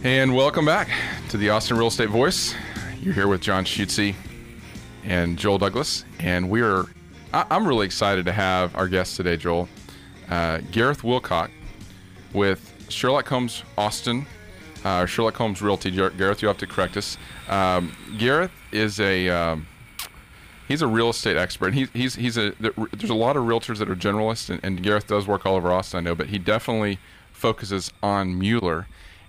And welcome back to the Austin Real Estate Voice. You're here with John Schutze and Joel Douglas, and I'm really excited to have our guest today, Joel, Gareth Wilcock with Sherlock Holmes Austin, Sherlock Holmes Realty. Gareth, you have to correct us. Gareth is he's a real estate expert. There's a lot of realtors that are generalists, and Gareth does work all over Austin, I know, but he definitely focuses on Mueller.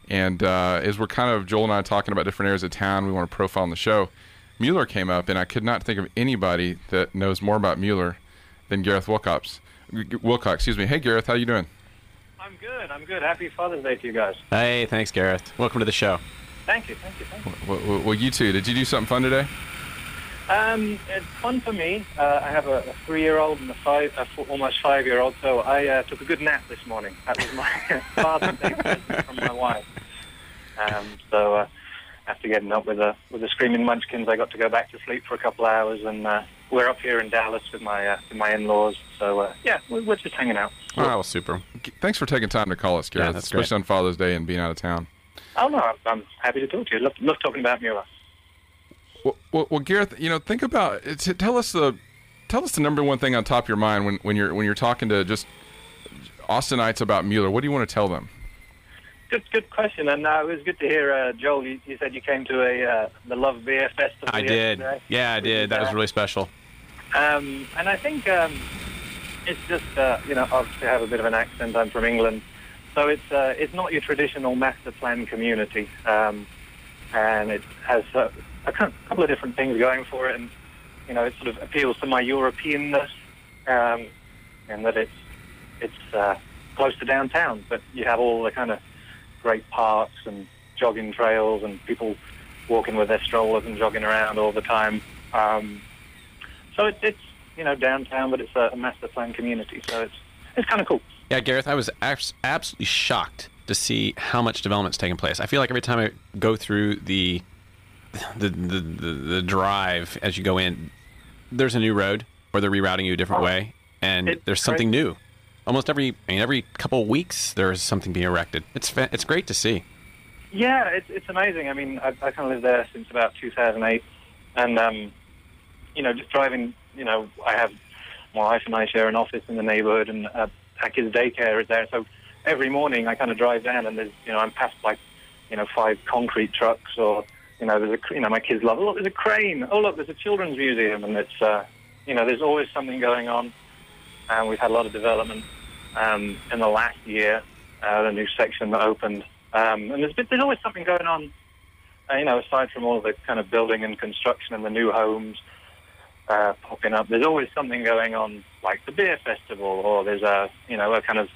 And as we're Joel and I talking about different areas of town we want to profile on the show, Mueller came up, and I could not think of anybody that knows more about Mueller than Gareth Wilcock. Hey, Gareth, how you doing? I'm good. Happy Father's Day to you guys. Hey, thanks, Gareth. Welcome to the show. Thank you. Well, you too. Did you do something fun today? It's fun for me. I have a 3-year-old and almost 5-year-old, so I took a good nap this morning. That was my Father's Day present from my wife. So after getting up with the screaming munchkins, I got to go back to sleep for a couple of hours, and we're up here in Dallas with my in-laws. So we're just hanging out. Oh, well, super. Thanks for taking time to call us, Gareth, especially on Father's Day and being out of town. Oh no, I'm happy to talk to you. Love talking about Mueller. Well, Gareth, think about tell us the number one thing on top of your mind when you're talking to just Austinites about Mueller. What do you want to tell them? Good question, and it was good to hear, Joel. You said you came to the Love Beer Festival. I did. Yeah, I did. That was really special. And I think it's just obviously I have a bit of an accent. I'm from England, so it's not your traditional master plan community, and it has a couple of different things going for it, and it sort of appeals to my Europeanness, and that it's close to downtown, but you have all the kind of great parks and jogging trails and people walking with their strollers and jogging around all the time. So it's downtown, but it's a master plan community, so it's kind of cool. Yeah, Gareth, I was absolutely shocked to see how much development's taking place. I feel like every time I go through the drive as you go in, there's a new road, or they're rerouting you a different way, and there's something new. Almost every couple of weeks there's something being erected. It's great to see. Yeah, it's amazing. I mean, I kind of lived there since about 2008, and just driving. I have my wife and I share an office in the neighborhood, and our kids' daycare is there. So every morning I kind of drive down, and there's I'm past 5 concrete trucks, or there's my kids love. Oh, look, there's a crane. Oh, look, there's a children's museum, and it's there's always something going on. And we've had a lot of development in the last year. The new section that opened, and there's always something going on. Aside from all the kind of building and construction and the new homes popping up, there's always something going on, like the beer festival, or there's a kind of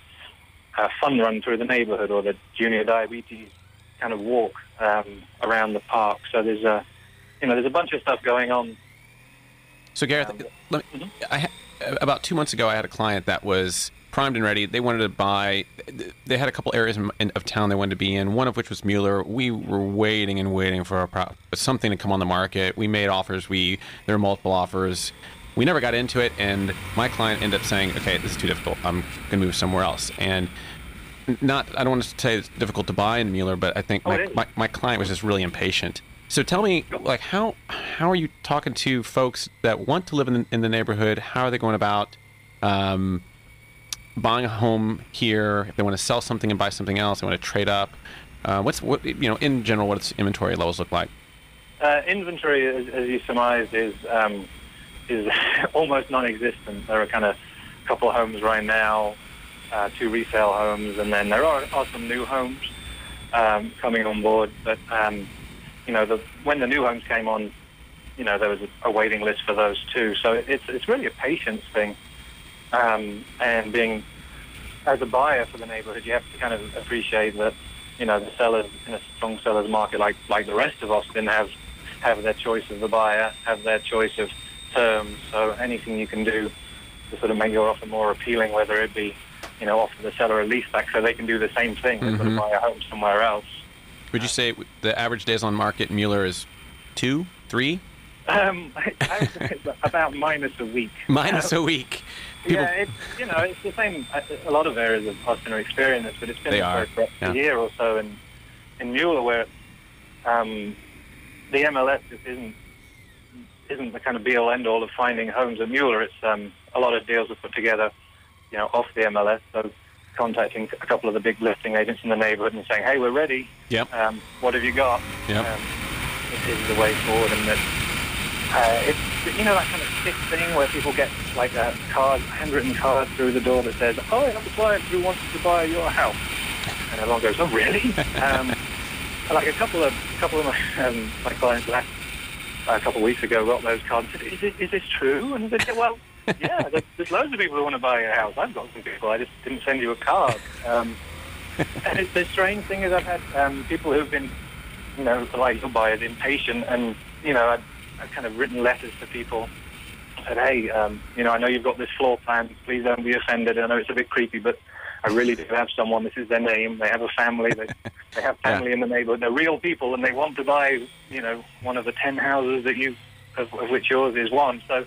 fun run through the neighborhood, or the junior diabetes kind of walk around the park. So there's a bunch of stuff going on. So Gareth, about 2 months ago, I had a client that was primed and ready. They wanted to buy. They had a couple areas of town they wanted to be in, one of which was Mueller. We were waiting and waiting for something to come on the market. We made offers. There were multiple offers. We never got into it, and my client ended up saying, okay, this is too difficult. I'm going to move somewhere else. And I don't want to say it's difficult to buy in Mueller, but I think my client was just really impatient. So tell me, how are you talking to folks that want to live in the neighborhood? How are they going about buying a home here? If they want to sell something and buy something else, they want to trade up. In general, what its inventory levels look like? Inventory, as you surmised, is almost non-existent. There are kind of a couple of homes right now, 2 resale homes, and then there are some new homes coming on board, but when the new homes came on, there was a waiting list for those too. So it's really a patience thing. And being, as a buyer for the neighborhood, you have to kind of appreciate that, the sellers in a strong seller's market, like the rest of Austin, have their choice of the buyer, have their choice of terms. So anything you can do to sort of make your offer more appealing, whether it be, offer the seller a leaseback so they can do the same thing and sort of buy a home somewhere else. Would you say the average days on market in Mueller is 2, 3? I would say it's about minus a week. Minus a week. Yeah, it's the same. A lot of areas of Austin are experiencing this, but it's been for a year or so, and in Mueller, where the MLS just isn't the kind of be-all end-all of finding homes at Mueller. It's a lot of deals are put together, off the MLS. So contacting a couple of the big listing agents in the neighborhood and saying, "Hey, we're ready. Yep. What have you got?" Yep. It is the way forward, and that it's that kind of sick thing where people get like a handwritten card through the door that says, "Oh, I have a client who wants to buy your house," and everyone goes, "Oh, really?" Like a couple of my clients last a couple of weeks ago got those cards and said, "Is this true?" And I said, "Well, yeah, there's loads of people who want to buy your house. I've got some people. I just didn't send you a card." And the strange thing is I've had people who've been, like your buyers, impatient, and I've kind of written letters to people. I said, "Hey, I know you've got this floor plan. Please don't be offended. I know it's a bit creepy, but I really do have someone. This is their name. They have a family. They have family in the neighborhood. They're real people, and they want to buy, one of the 10 houses that of which yours is one." So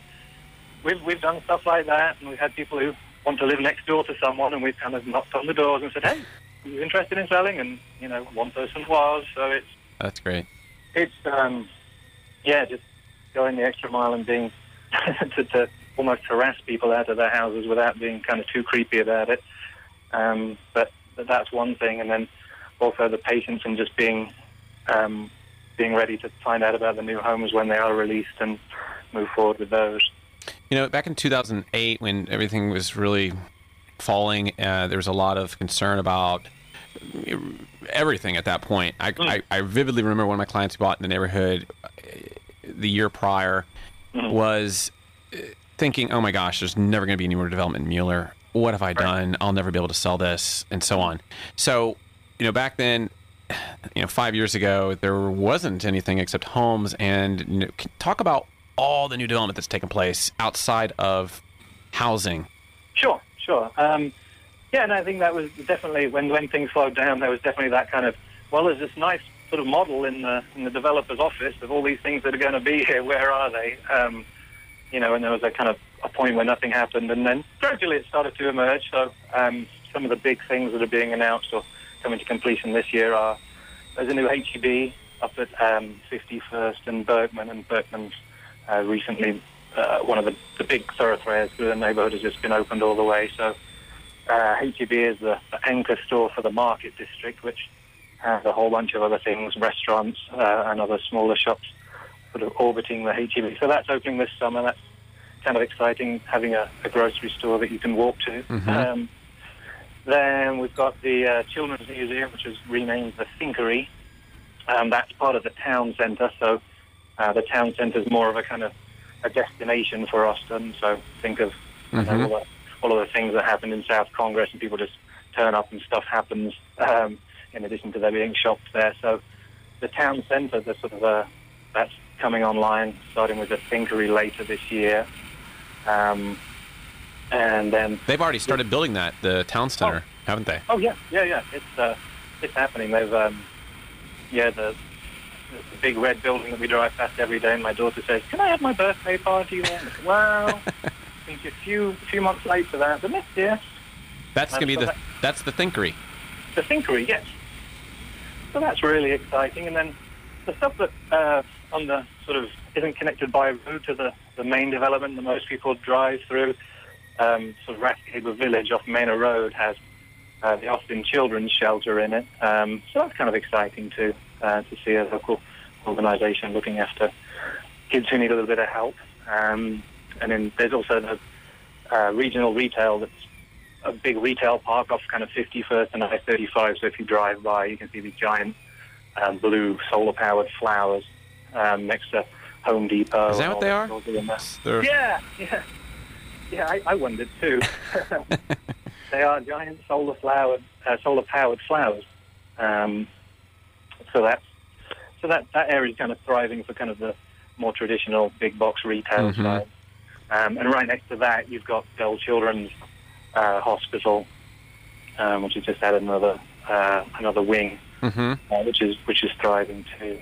we've done stuff like that, and we've had people who want to live next door to someone, and we've kind of knocked on the doors and said, "Hey, are you interested in selling?" And one person was. So That's great. It's just going the extra mile and being to almost harass people out of their houses without being kind of too creepy about it. But that's one thing, and then also the patience and just being ready to find out about the new homes when they are released and move forward with those. Back in 2008, when everything was really falling, there was a lot of concern about everything at that point. I vividly remember one of my clients who bought in the neighborhood the year prior was thinking, "Oh my gosh, there's never going to be any more development in Mueller. What have I done? I'll never be able to sell this," and so on. So, back then, 5 years ago, there wasn't anything except homes. And talk about all the new development that's taken place outside of housing. Sure. And I think that was definitely when things slowed down. There was definitely that kind of, well, there's this nice sort of model in the developer's office of all these things that are going to be here. Where are they? And there was a kind of a point where nothing happened, and then gradually it started to emerge. So some of the big things that are being announced or coming to completion this year are there's a new HEB up at 51st and Berkman's recently one of the big thoroughfares through the neighborhood has just been opened all the way. So HEB is the anchor store for the market district, which has a whole bunch of other things, restaurants and other smaller shops sort of orbiting the HEB. So that's opening this summer. That's kind of exciting, having a grocery store that you can walk to. Mm-hmm. Then we've got the Children's Museum, which is renamed the Thinkery. That's part of the town centre. So the town centre is more of a kind of a destination for Austin. So think of all of the things that happened in South Congress, and people just turn up and stuff happens. In addition to there being shops there, so the town centre, that's coming online, starting with the Thinkery later this year. And then they've already started building the town center, haven't they? Oh yeah. It's happening. They've the big red building that we drive past every day, and my daughter says, "Can I have my birthday party there?" And I say, "Well, I think a few months late for that, but next year." That's going to be that's the Thinkery. The Thinkery, yes. So that's really exciting. And then the stuff that on the sort of isn't connected by road to the main development that most people drive through, sort of Rathhaber Village off Manor Road has the Austin Children's Shelter in it. So that's kind of exciting too, to see a local organisation looking after kids who need a little bit of help. And then there's also the regional retail that's a big retail park off kind of 51st and I-35. So if you drive by, you can see these giant blue solar-powered flowers next to Home Depot. Is that what they are? Yeah. I wondered too. They are giant solar-powered flowers. So that area is kind of thriving for kind of the more traditional big box retail side. And right next to that, you've got Bell Children's Hospital, which has just had another wing, which is thriving too.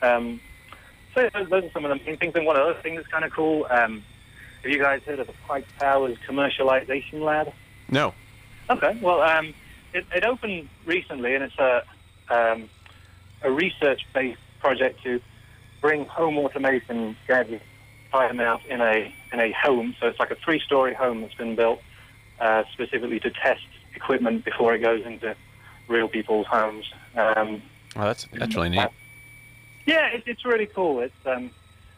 So those are some of the main things. And one other thing that's kind of cool. Have you guys heard of the Pike Towers Commercialization Lab? No. Okay. Well, it opened recently, and it's a research-based project to bring home automation gadgets, try them out in a home. So it's like a 3-story home that's been built specifically to test equipment before it goes into real people's homes. Well, that's really neat. Yeah, it's really cool. It's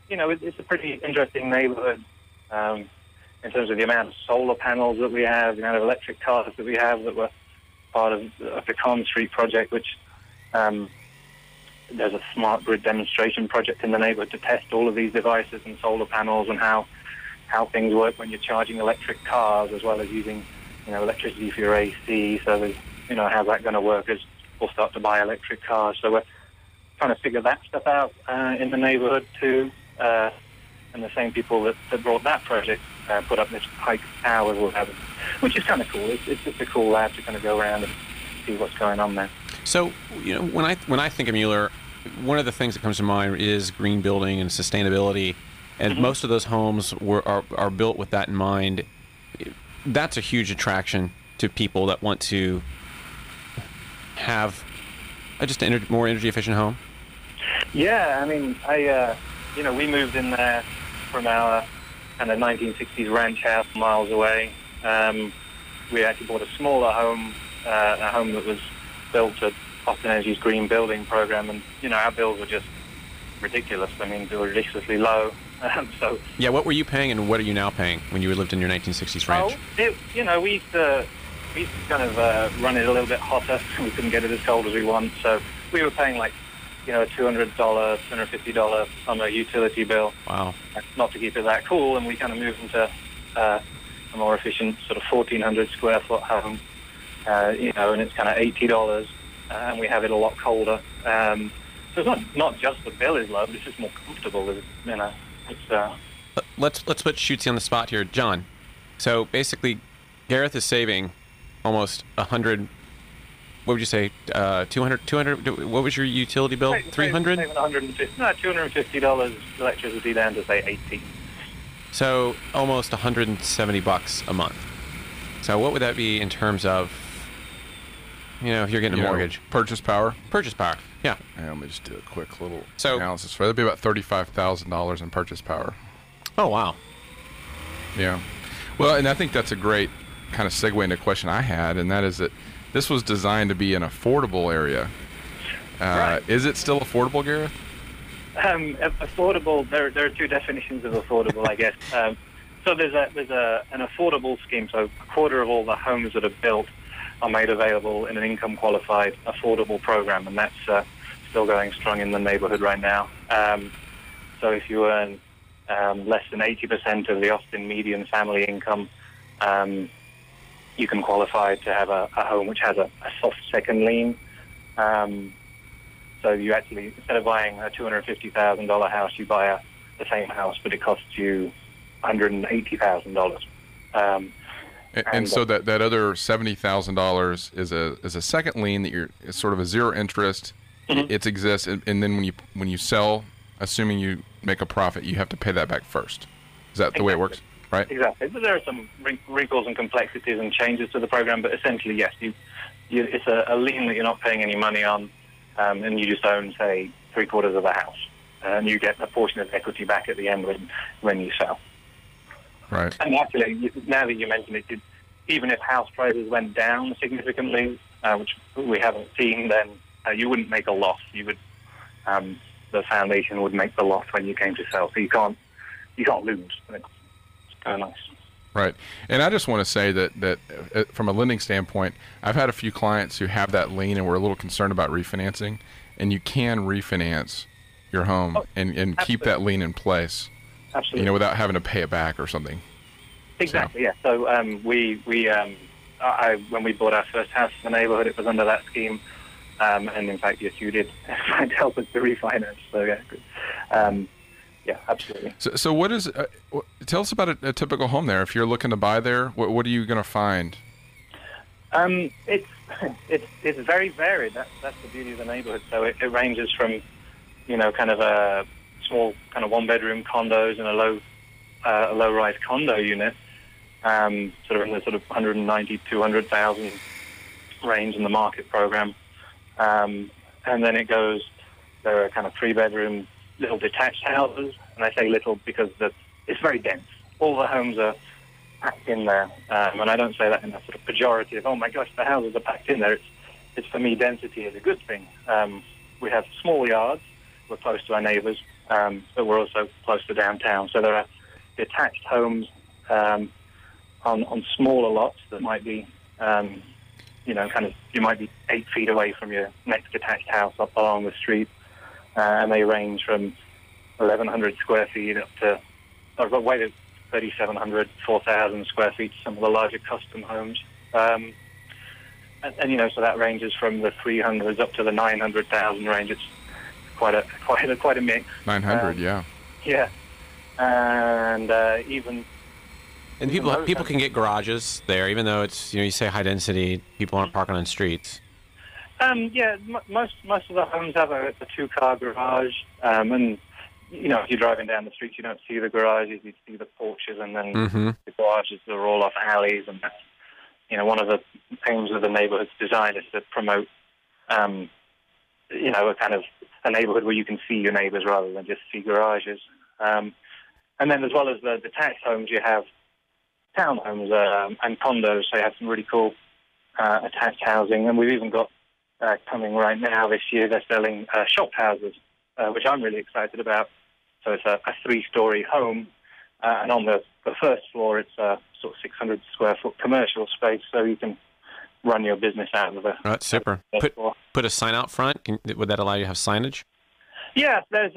it's a pretty interesting neighborhood in terms of the amount of solar panels that we have, the amount of electric cars that we have that were part of the Con Street project, which there's a smart grid demonstration project in the neighborhood to test all of these devices and solar panels and how things work when you're charging electric cars, as well as using electricity for your AC. So there's, how's that going to work as we'll start to buy electric cars. So we're trying to figure that stuff out in the neighborhood too. And the same people that brought that project put up this high towers or whatever, which is kind of cool. It's just a cool lab to kind of go around and see what's going on there. So, when I think of Mueller, one of the things that comes to mind is green building and sustainability, and most of those homes are built with that in mind. That's a huge attraction to people that want to have just a more energy efficient home. Yeah, I mean, we moved in there from our kind of 1960s ranch house miles away. We actually bought a smaller home, a home that was built to Austin Energy's green building program, and our bills were just ridiculous. I mean, they were ridiculously low. So yeah, what were you paying, and what are you now paying when you lived in your 1960s ranch? We used to kind of run it a little bit hotter. We couldn't get it as cold as we want, so we were paying like a $200, $250 summer utility bill. Wow. Not to keep it that cool, and we kind of moved into a more efficient sort of 1,400 square foot home, and it's kind of $80, and we have it a lot colder. So it's not just the bill is low, but it's just more comfortable. Let's put Shootsy on the spot here, John. So basically, Gareth is saving almost 100. What would you say? 200. What was your utility bill? 300. $250 electricity down to say 80. So almost $170 a month. So what would that be in terms of, if you're getting a mortgage? Purchase power. Purchase power. Yeah. Let me just do a quick little analysis for that. That'd be about $35,000 in purchase power. Oh, wow. Yeah. Well, and I think that's a great kind of segue into a question I had, and that is that this was designed to be an affordable area. Right. Is it still affordable, Gareth? Affordable. There are two definitions of affordable, I guess. So there's an affordable scheme. So a quarter of all the homes that are built are made available in an income-qualified affordable program, and that's still going strong in the neighborhood right now. So if you earn less than 80% of the Austin median family income, you can qualify to have a home which has a soft second lien. So you actually, instead of buying a $250,000 house, you buy the same house, but it costs you $180,000. And so that other $70,000 is a second lien that it's sort of a zero interest. Mm-hmm. It exists, and then when you sell, assuming you make a profit, you have to pay that back first. Is that the way it works? Right? Exactly. But there are some wrinkles and complexities and changes to the program, but essentially, yes, it's a lien that you're not paying any money on, and you just own, say, 3/4 of the house, and you get a portion of equity back at the end when you sell. Right. And actually, now that you mention it, even if house prices went down significantly, which we haven't seen, then you wouldn't make a loss. You would, the foundation would make the loss when you came to sell. So you can't lose. It's kind of nice. Right. And I just want to say that from a lending standpoint, I've had a few clients who have that lien and we're a little concerned about refinancing, and you can refinance your home and keep that lien in place. Absolutely. Without having to pay it back or something. Exactly. Yeah. So when we bought our first house in the neighborhood, it was under that scheme, and in fact, yes, you did try to help us to refinance. So yeah, good. Yeah, absolutely. So what is? Tell us about a typical home there. If you're looking to buy there, what are you going to find? It's very varied. That's the beauty of the neighborhood. So it ranges from, kind of a small kind of one-bedroom condos and a low-rise condo unit, sort of in the sort of 190, 200,000 range in the market program, and and then it goes. There are kind of 3-bedroom little detached houses, and I say little because it's very dense. All the homes are packed in there, and I don't say that in a sort of pejorative. Oh my gosh, the houses are packed in there. It's for me, density is a good thing. We have small yards. We're close to our neighbours, but we're also close to downtown. So there are detached homes on smaller lots that might be, you might be 8 feet away from your next detached house up along the street, and they range from 1,100 square feet up to, way to 3,700, 4,000 square feet, some of the larger custom homes. And so that ranges from the 300s up to the 900,000 range. It's quite a mix. 900, yeah. Yeah. And even... And people can get garages there, even though it's, you say high density, people aren't parking on streets. Most of the homes have a 2-car garage, and if you're driving down the street, you don't see the garages, you see the porches, and then the garages are all off alleys, and that's, one of the aims of the neighborhood's design is to promote, a kind of a neighborhood where you can see your neighbors rather than just see garages. And then as well as the detached homes, you have townhomes and condos, so you have some really cool attached housing, and we've even got coming right now this year, they're selling shop houses, which I'm really excited about. So it's a 3-story home, and on the first floor, it's a sort of 600 square foot commercial space, so you can run your business out of the. Oh, that's super. Put a sign out front. Would that allow you to have signage? Yeah, there's.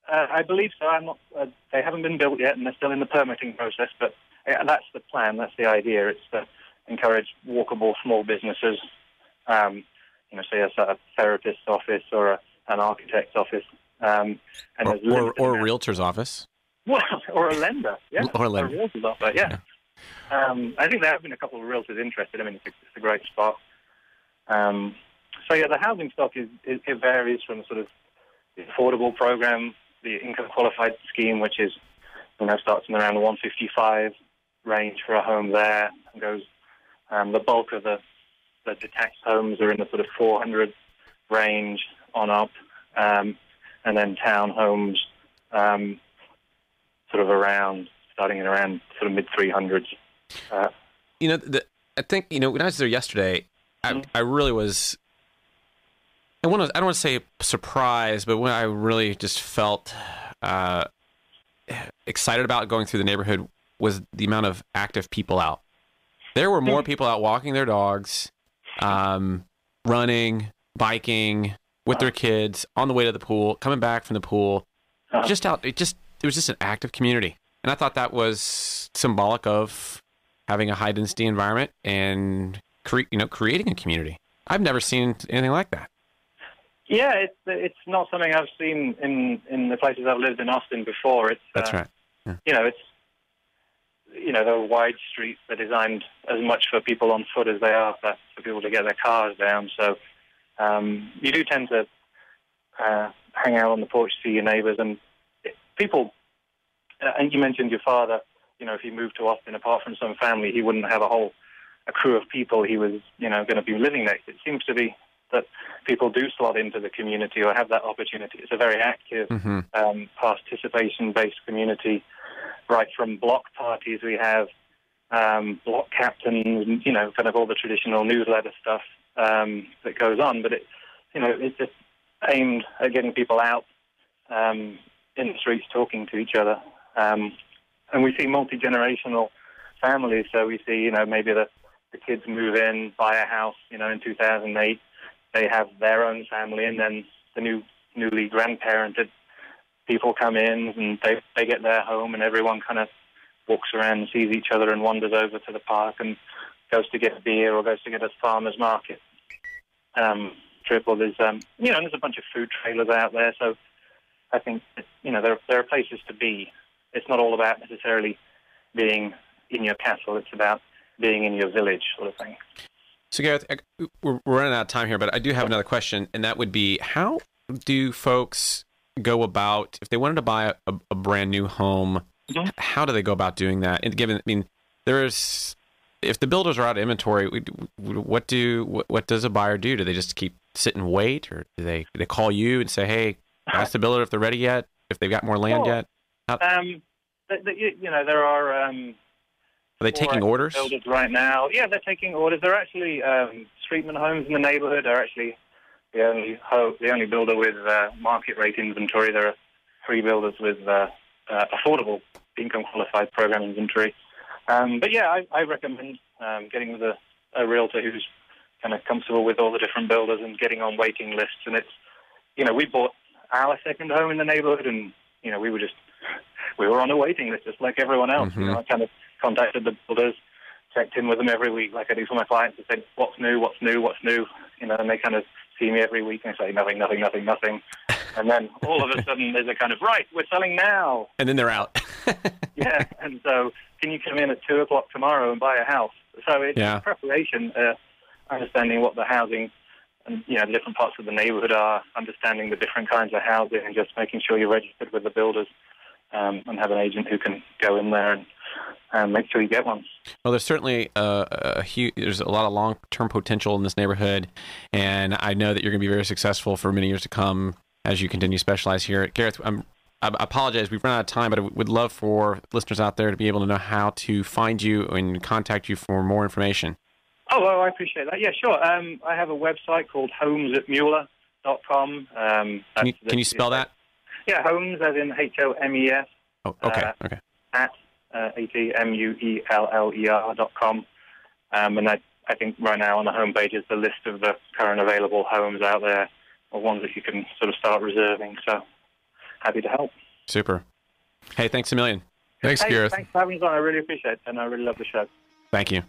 I believe so. I'm not. They haven't been built yet, and they're still in the permitting process. But that's the plan. That's the idea. It's to encourage walkable small businesses. Say a therapist's office or an architect's office, and or a realtor's office. Well, or a lender, yeah, or a lender. Or a realtor's office, yeah. I think there have been a couple of realtors interested. I mean, it's a great spot. The housing stock it varies from sort of the affordable program, the income qualified scheme, which is starts in around the 155 range for a home there, and goes. The bulk of the detached homes are in the sort of 400 range on up, and then townhomes starting at around sort of mid 300s. I think when I was there yesterday, I really was. I don't want to say surprised, but when I really just felt excited about going through the neighborhood was the amount of active people out. There were more people out walking their dogs, running, biking with their kids, on the way to the pool, coming back from the pool, just out. It was just an active community, and I thought that was symbolic of having a high density environment and creating a community. I've never seen anything like that. Yeah, it's not something I've seen in the places I've lived in Austin before. That's right. Yeah. There are wide streets. They're designed as much for people on foot as they are for people to get their cars down. So you do tend to hang out on the porch, see your neighbors, and people. And you mentioned your father. If he moved to Austin, apart from some family, he wouldn't have a crew of people he was, going to be living next. It seems to be that people do slot into the community or have that opportunity. It's a very active, participation-based community. Right from block parties, we have block captains, kind of all the traditional newsletter stuff that goes on. But it's just aimed at getting people out in the streets talking to each other. And we see multi-generational families. So we see, maybe the kids move in, buy a house, in 2008. They have their own family, and then the newly grandparented people come in, and they get their home, and everyone kind of walks around and sees each other and wanders over to the park and goes to get a beer or goes to get a farmer's market trip. Or there's there's a bunch of food trailers out there. So I think there are places to be. It's not all about necessarily being in your castle. It's about being in your village, sort of thing. So Gareth, we're running out of time here, but I do have another question, and that would be, how do folks go about, if they wanted to buy a brand new home, how do they go about doing that? And given, if the builders are out of inventory, what does a buyer do? Do they just keep sit and wait, or do they call you and say, "Hey, ask the builder if they're ready yet, if they've got more land yet"? There are. Are they taking orders? Builders right now. Yeah, they're taking orders. They're actually Streetman Homes in the neighborhood are actually the only builder with market rate inventory. There are 3 builders with affordable income qualified program inventory. But yeah, I recommend getting with a realtor who's kind of comfortable with all the different builders and getting on waiting lists. And it's, we bought our second home in the neighborhood, and we were on a waiting list just like everyone else. Mm-hmm. I kind of contacted the builders, checked in with them every week like I do for my clients, and said, what's new, and they kind of see me every week and say, nothing. And then all of a sudden there's a kind of, right, we're selling now. And then they're out. Yeah, and so can you come in at 2 o'clock tomorrow and buy a house? So it's preparation, understanding what the housing and, the different parts of the neighborhood are, understanding the different kinds of housing, and just making sure you're registered with the builders and have an agent who can go in there and make sure you get one. Well, there's certainly there's a lot of long-term potential in this neighborhood, and I know that you're going to be very successful for many years to come as you continue to specialize here. Gareth, I apologize, we've run out of time, but I would love for listeners out there to be able to know how to find you and contact you for more information. Oh, well, I appreciate that. Yeah, sure. I have a website called homes@mueller.com. Can you spell that? Yeah, Homes as in HOMES. Oh, okay. Okay. At HOMUELLER.com. And I think right now on the homepage is the list of the current available homes out there, or ones that you can sort of start reserving. So happy to help. Super. Hey, thanks a million. Thanks, Gareth. Thanks for having us on. I really appreciate it, and I really love the show. Thank you.